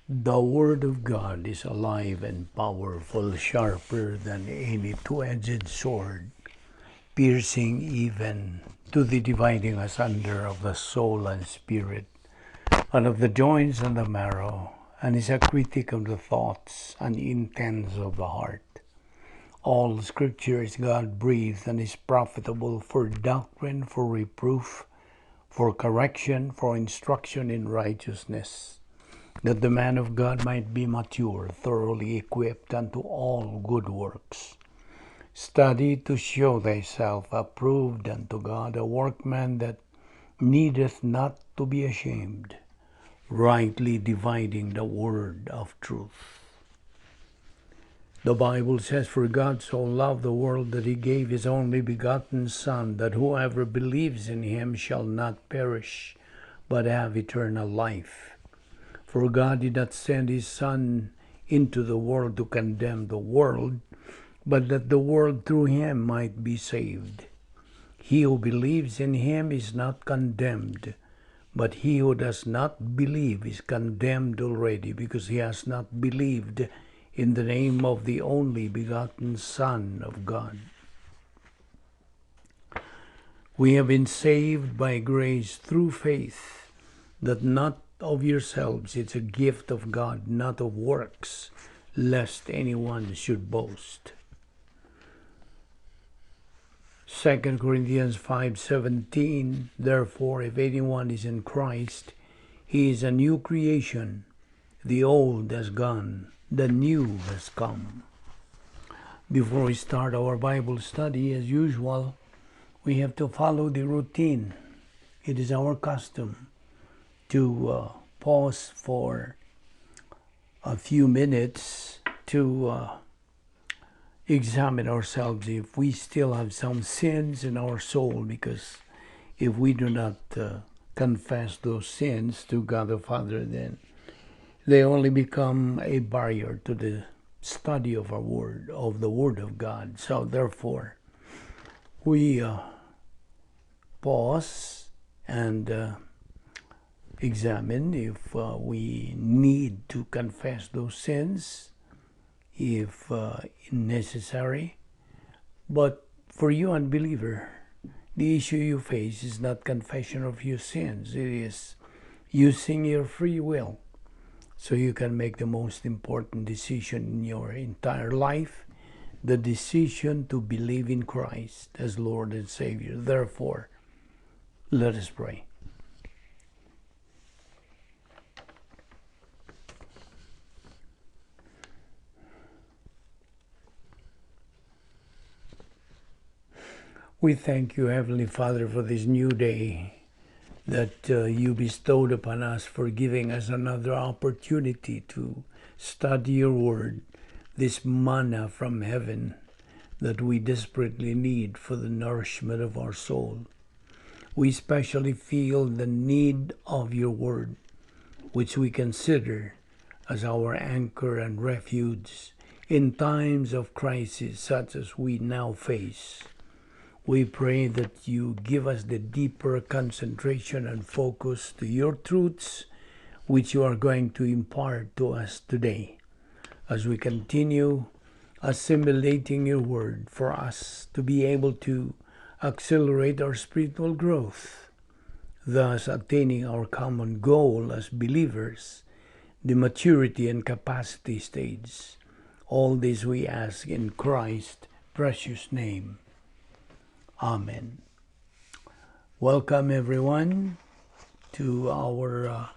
The Word of God is alive and powerful, sharper than any two-edged sword, piercing even to the dividing asunder of the soul and spirit, and of the joints and the marrow, and is a critic of the thoughts and intents of the heart. All Scripture is God-breathed and is profitable for doctrine, for reproof, for correction, for instruction in righteousness, that the man of God might be mature, thoroughly equipped unto all good works. Study to show thyself approved unto God, a workman that needeth not to be ashamed, rightly dividing the word of truth. The Bible says, "For God so loved the world that he gave his only begotten Son, that whoever believes in him shall not perish, but have eternal life. For God did not send his Son into the world to condemn the world, but that the world through him might be saved. He who believes in him is not condemned, but he who does not believe is condemned already, because he has not believed in the name of the only begotten Son of God." We have been saved by grace through faith, that not of yourselves, it's a gift of God, not of works, lest anyone should boast. 2 Corinthians 5:17, "Therefore, if anyone is in Christ, he is a new creation. The old has gone, the new has come." Before we start our Bible study, as usual, we have to follow the routine. It is our custom to pause for a few minutes to examine ourselves if we still have some sins in our soul, because if we do not confess those sins to God the Father, then they only become a barrier to the study of our word, of the Word of God. So therefore, we pause and examine if we need to confess those sins, if necessary. But for you unbeliever, the issue you face is not confession of your sins. It is using your free will so you can make the most important decision in your entire life, the decision to believe in Christ as Lord and Savior. Therefore, let us pray. We thank you, Heavenly Father, for this new day that you bestowed upon us, for giving us another opportunity to study your word, this manna from heaven that we desperately need for the nourishment of our soul. We especially feel the need of your word, which we consider as our anchor and refuge in times of crisis such as we now face. We pray that you give us the deeper concentration and focus to your truths, which you are going to impart to us today, as we continue assimilating your word, for us to be able to accelerate our spiritual growth, thus attaining our common goal as believers, the maturity and capacity stage. All this we ask in Christ's precious name. Amen. Welcome everyone to our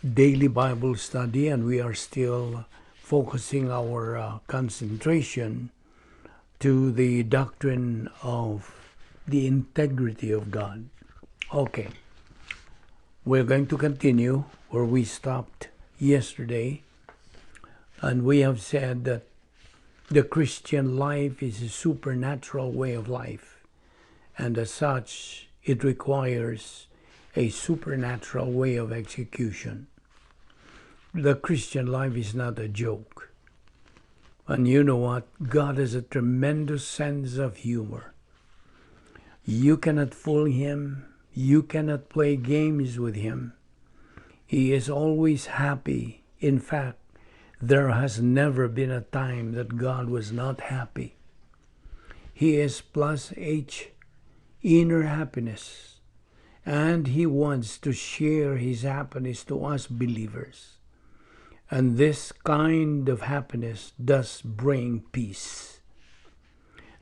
daily Bible study, and we are still focusing our concentration to the doctrine of the integrity of God. Okay, we're going to continue where we stopped yesterday, and we have said that the Christian life is a supernatural way of life. And as such, it requires a supernatural way of execution. The Christian life is not a joke. And you know what? God has a tremendous sense of humor. You cannot fool him. You cannot play games with him. He is always happy In fact, there has never been a time that God was not happy. He is plus H, inner happiness, and He wants to share His happiness to us believers. And this kind of happiness does bring peace.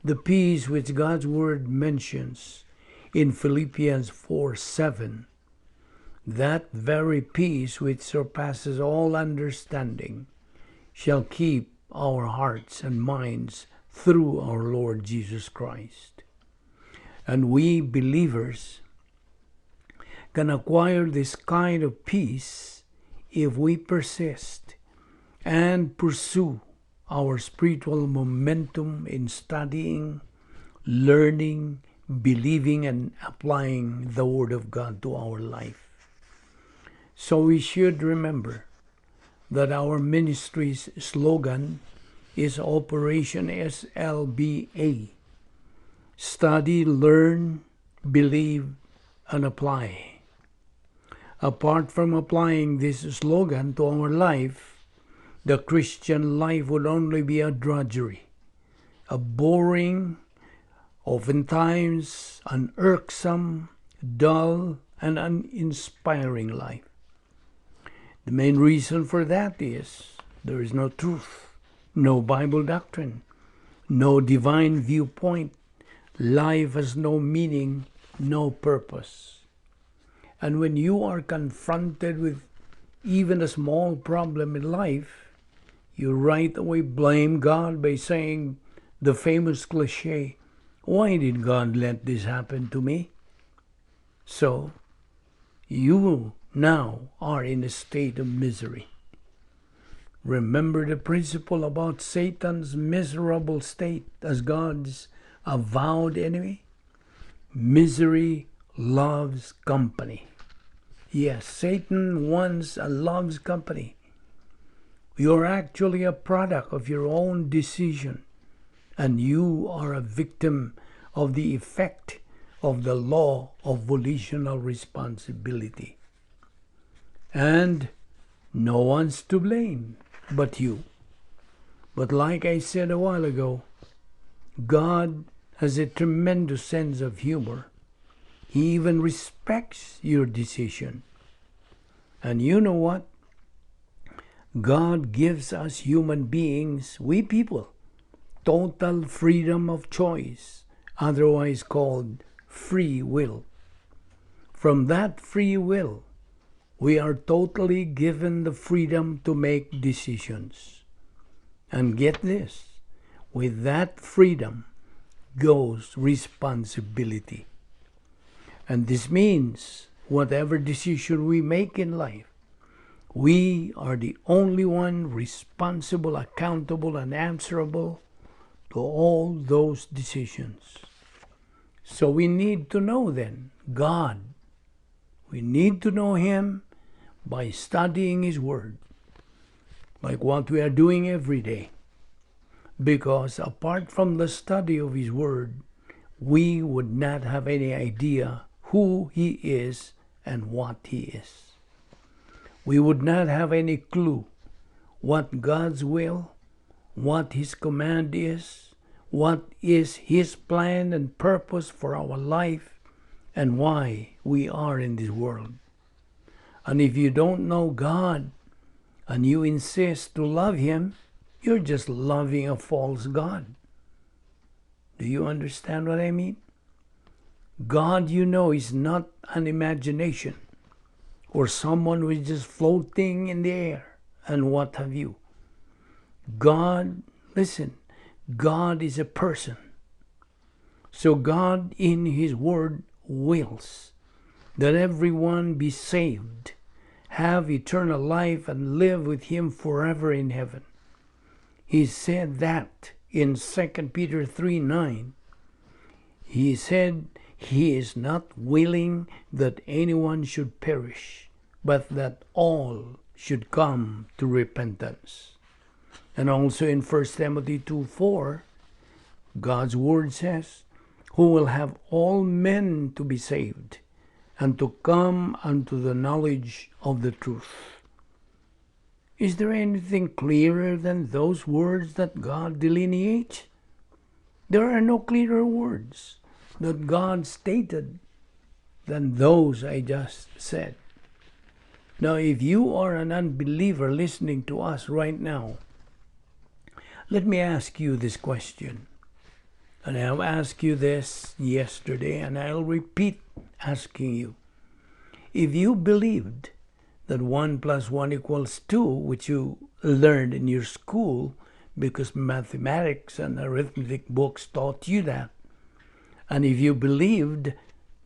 The peace which God's Word mentions in Philippians 4:7, that very peace which surpasses all understanding, shall keep our hearts and minds through our Lord Jesus Christ. And we believers can acquire this kind of peace if we persist and pursue our spiritual momentum in studying, learning, believing, and applying the Word of God to our life. So we should remember that our ministry's slogan is Operation SLBA. Study, learn, believe, and apply. Apart from applying this slogan to our life, the Christian life would only be a drudgery, a boring, oftentimes an irksome, dull, and uninspiring life. The main reason for that is there is no truth, no Bible doctrine, no divine viewpoint. Life has no meaning, no purpose. And when you are confronted with even a small problem in life, you right away blame God by saying the famous cliche, "Why did God let this happen to me?" So, you now are in a state of misery. Remember the principle about Satan's miserable state as God's avowed enemy? Misery loves company. Yes, Satan wants and loves company. You're actually a product of your own decision, and you are a victim of the effect of the law of volitional responsibility. And no one's to blame but you. But like I said a while ago, God has a tremendous sense of humor. He even respects your decision. And you know what? God gives us human beings, we people, total freedom of choice, otherwise called free will. From that free will, we are totally given the freedom to make decisions. And get this, with that freedom goes responsibility. And this means whatever decision we make in life, we are the only one responsible, accountable, and answerable to all those decisions. So we need to know then God. We need to know Him by studying His Word, like what we are doing every day. Because apart from the study of His Word, we would not have any idea who He is and what He is. We would not have any clue what God's will, what His command is, what is His plan and purpose for our life, and why we are in this world. And if you don't know God and you insist to love Him, you're just loving a false God. Do you understand what I mean? God, you know, is not an imagination or someone who is just floating in the air and what have you. God, listen, God is a person. So God in His Word wills that everyone be saved, have eternal life, and live with Him forever in heaven. He said that in 2 Peter 3:9. He said He is not willing that anyone should perish, but that all should come to repentance. And also in 1 Timothy 2:4, God's Word says, who will have all men to be saved and to come unto the knowledge of the truth. Is there anything clearer than those words that God delineates? There are no clearer words that God stated than those I just said. Now, if you are an unbeliever listening to us right now, let me ask you this question. And I've asked you this yesterday, and I'll repeat asking you. If you believed that 1 plus 1 equals 2, which you learned in your school because mathematics and arithmetic books taught you that, and if you believed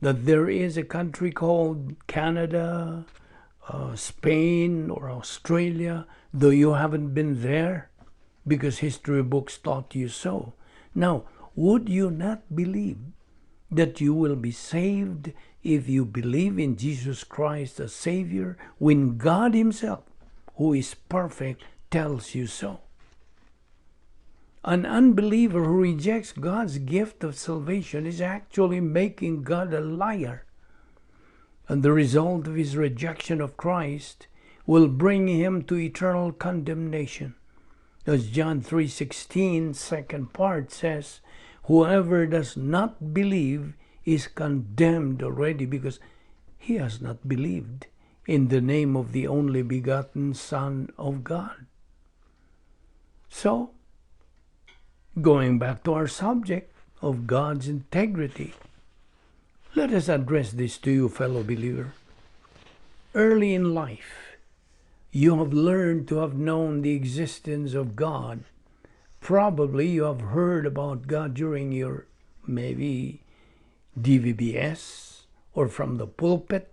that there is a country called Canada, Spain, or Australia, though you haven't been there because history books taught you so. Now, would you not believe that you will be saved if you believe in Jesus Christ as Savior when God Himself, who is perfect, tells you so? An unbeliever who rejects God's gift of salvation is actually making God a liar. And the result of his rejection of Christ will bring him to eternal condemnation. As John 3:16, second part says, whoever does not believe is condemned already because he has not believed in the name of the only begotten Son of God. So, going back to our subject of God's integrity, let us address this to you, fellow believer. Early in life, you have learned to have known the existence of God. Probably you have heard about God during your maybe DVBS or from the pulpit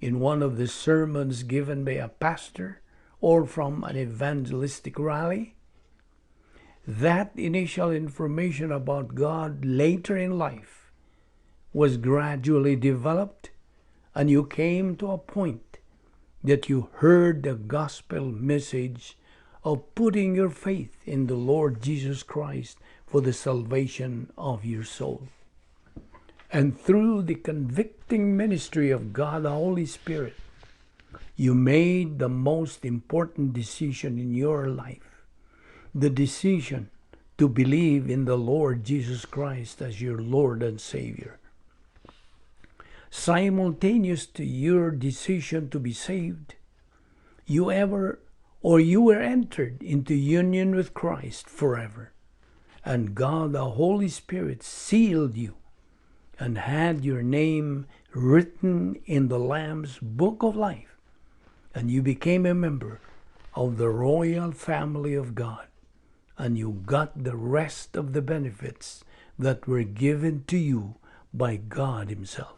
in one of the sermons given by a pastor or from an evangelistic rally. That initial information about God later in life was gradually developed, and you came to a point that you heard the gospel message of putting your faith in the Lord Jesus Christ for the salvation of your soul. And through the convicting ministry of God the Holy Spirit, you made the most important decision in your life, the decision to believe in the Lord Jesus Christ as your Lord and Savior. Simultaneous to your decision to be saved, you were entered into union with Christ forever, and God the Holy Spirit sealed you and had your name written in the Lamb's book of life, and you became a member of the royal family of God, and you got the rest of the benefits that were given to you by God Himself.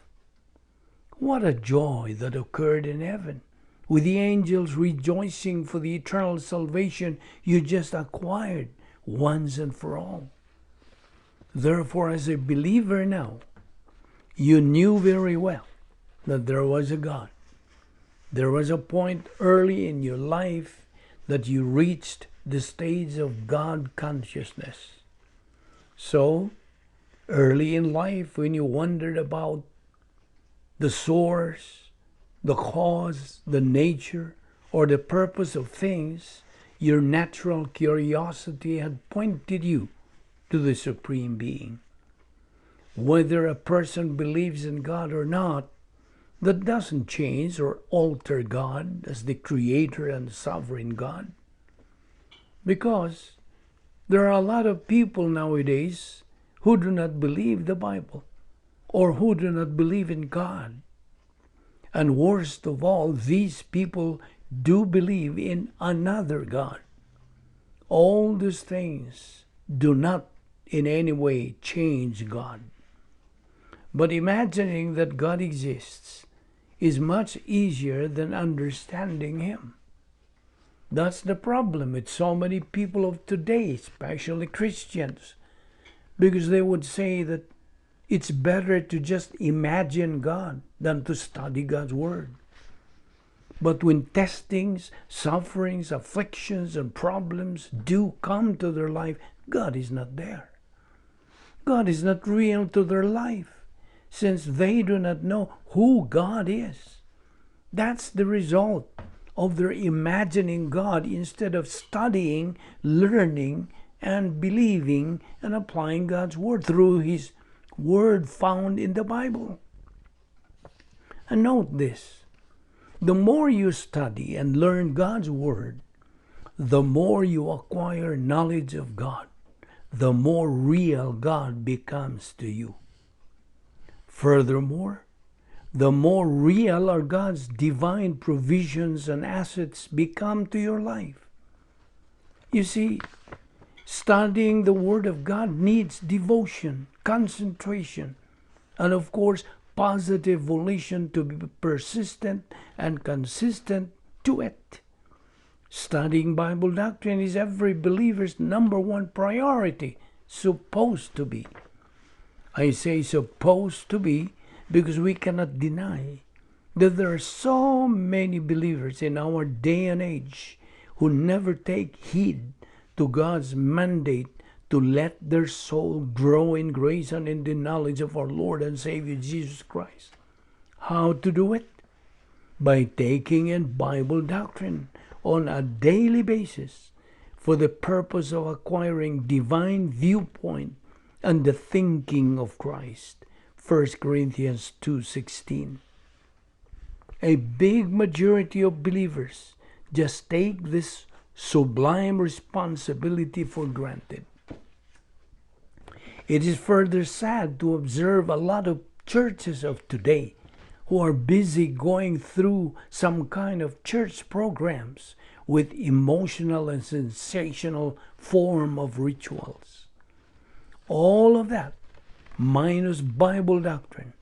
What a joy that occurred in heaven, with the angels rejoicing for the eternal salvation you just acquired once and for all. Therefore, as a believer now, you knew very well that there was a God. There was a point early in your life that you reached the stage of God consciousness. So, early in life, when you wondered about the source, the cause, the nature, or the purpose of things, your natural curiosity had pointed you to the Supreme Being. Whether a person believes in God or not, that doesn't change or alter God as the Creator and Sovereign God. Because there are a lot of people nowadays who do not believe the Bible, or who do not believe in God. And worst of all, these people do believe in another God. All these things do not in any way change God. But imagining that God exists is much easier than understanding Him. That's the problem with so many people of today, especially Christians, because they would say that it's better to just imagine God than to study God's Word. But when testings, sufferings, afflictions, and problems do come to their life, God is not there. God is not real to their life, since they do not know who God is. That's the result of their imagining God instead of studying, learning, and believing and applying God's Word through His Word found in the Bible. And note this, the more you study and learn God's Word, the more you acquire knowledge of God, the more real God becomes to you. Furthermore, the more real are God's divine provisions and assets become to your life. You see, studying the Word of God needs devotion, concentration, and of course, positive volition to be persistent and consistent to it. Studying Bible doctrine is every believer's #1 priority, supposed to be. I say supposed to be because we cannot deny that there are so many believers in our day and age who never take heed to God's mandate to let their soul grow in grace and in the knowledge of our Lord and Savior Jesus Christ. How to do it? By taking in Bible doctrine on a daily basis for the purpose of acquiring divine viewpoint and the thinking of Christ. 1 Corinthians 2:16. A big majority of believers just take this sublime responsibility for granted. It is further sad to observe a lot of churches of today who are busy going through some kind of church programs with emotional and sensational form of rituals. All of that minus Bible doctrine.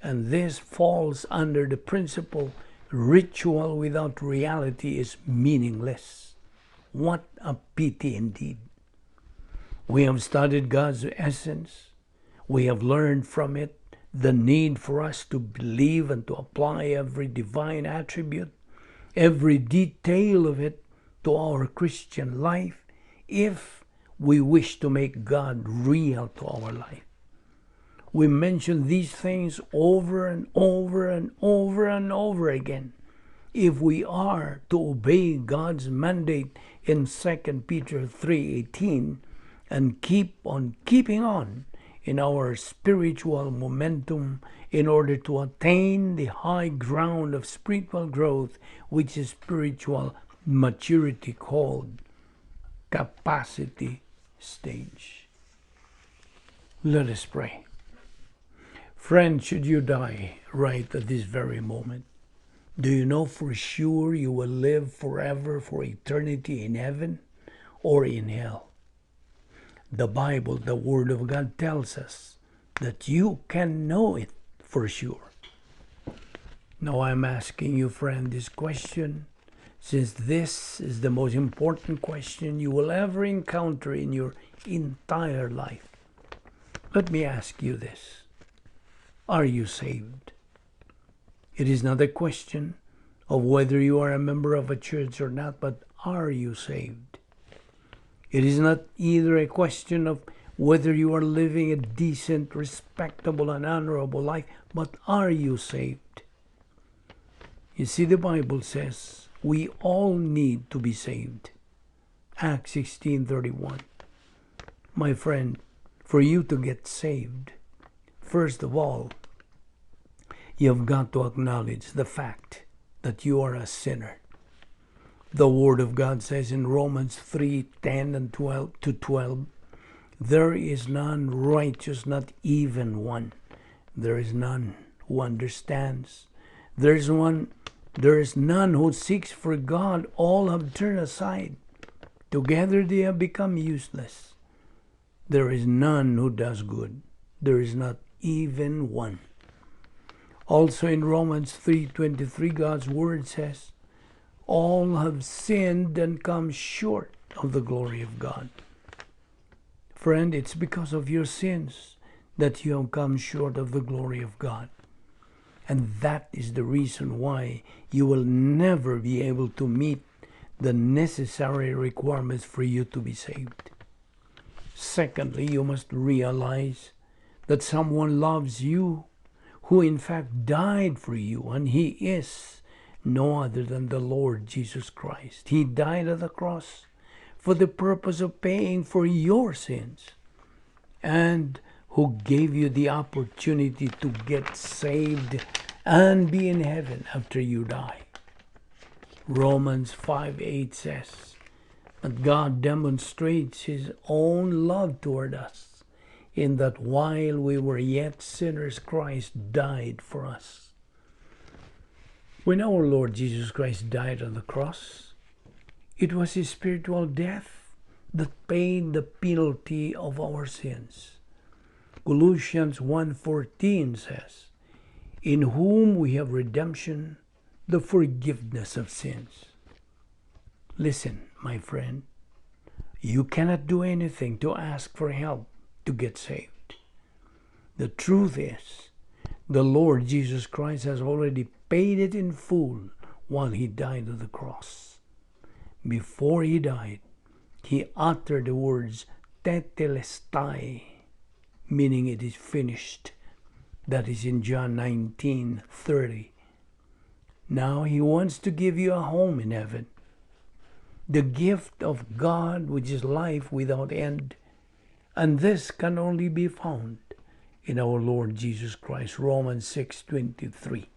And this falls under the principle ritual without reality is meaningless. What a pity indeed. We have studied God's essence. We have learned from it the need for us to believe and to apply every divine attribute, every detail of it to our Christian life if we wish to make God real to our life. We mention these things over and over and over and over again if we are to obey God's mandate in 2 Peter 3:18 and keep on keeping on in our spiritual momentum in order to attain the high ground of spiritual growth, which is spiritual maturity called capacity stage. Let us pray. Friend, should you die right at this very moment, do you know for sure you will live forever for eternity in heaven or in hell? The Bible, the Word of God, tells us that you can know it for sure. Now I'm asking you, friend, this question, since this is the most important question you will ever encounter in your entire life. Let me ask you this. Are you saved? It is not a question of whether you are a member of a church or not, but are you saved? It is not either a question of whether you are living a decent, respectable, and honorable life, but are you saved? You see, the Bible says we all need to be saved. Acts 16:31. My friend, for you to get saved, first of all, you've got to acknowledge the fact that you are a sinner. The Word of God says in Romans 3:10 and 12, there is none righteous, not even one. There is none who understands. There is none who seeks for God. All have turned aside. Together they have become useless. There is none who does good. There is not even one. Also in Romans 3:23, God's Word says, all have sinned and come short of the glory of God. Friend, it's because of your sins that you have come short of the glory of God. And that is the reason why you will never be able to meet the necessary requirements for you to be saved. Secondly, you must realize that someone loves you who in fact died for you, and he is no other than the Lord Jesus Christ. He died on the cross for the purpose of paying for your sins, and who gave you the opportunity to get saved and be in heaven after you die. Romans 5:8 says, "But God demonstrates His own love toward us, in that while we were yet sinners, Christ died for us." When our Lord Jesus Christ died on the cross, it was His spiritual death that paid the penalty of our sins. Colossians 1:14 says, "In whom we have redemption, the forgiveness of sins." Listen, my friend, you cannot do anything to ask for help to get saved. The truth is, the Lord Jesus Christ has already paid it in full while He died on the cross. Before He died, He uttered the words tetelestai, meaning it is finished. That is in John 19:30. Now He wants to give you a home in heaven, the gift of God, which is life without end. And this can only be found in our Lord Jesus Christ. Romans 6:23.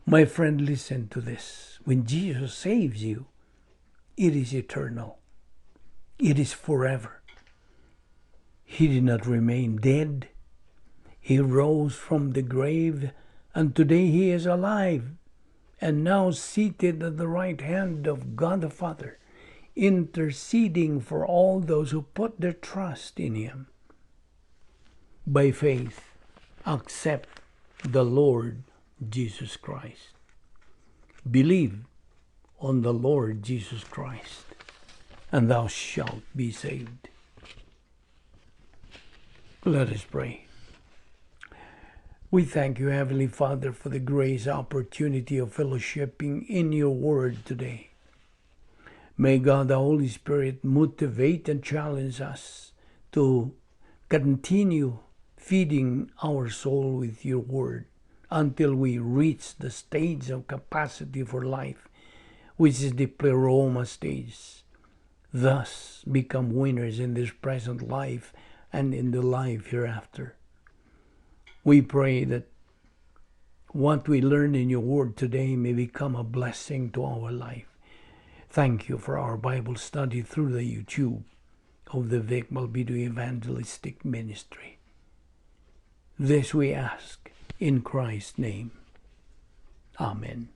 My friend, listen to this. When Jesus saves you, it is eternal. It is forever. He did not remain dead. He rose from the grave, and today He is alive and now seated at the right hand of God the Father, interceding for all those who put their trust in Him. By faith, accept the Lord Jesus Christ. Believe on the Lord Jesus Christ, and thou shalt be saved. Let us pray. We thank you, Heavenly Father, for the grace opportunity of fellowshipping in your word today. May God the Holy Spirit motivate and challenge us to continue feeding our soul with your word until we reach the stage of capacity for life, which is the pleroma stage. Thus become winners in this present life and in the life hereafter. We pray that what we learned in your word today may become a blessing to our life. Thank you for our Bible study through the YouTube of the Balbido Evangelistic Ministry. This we ask in Christ's name. Amen.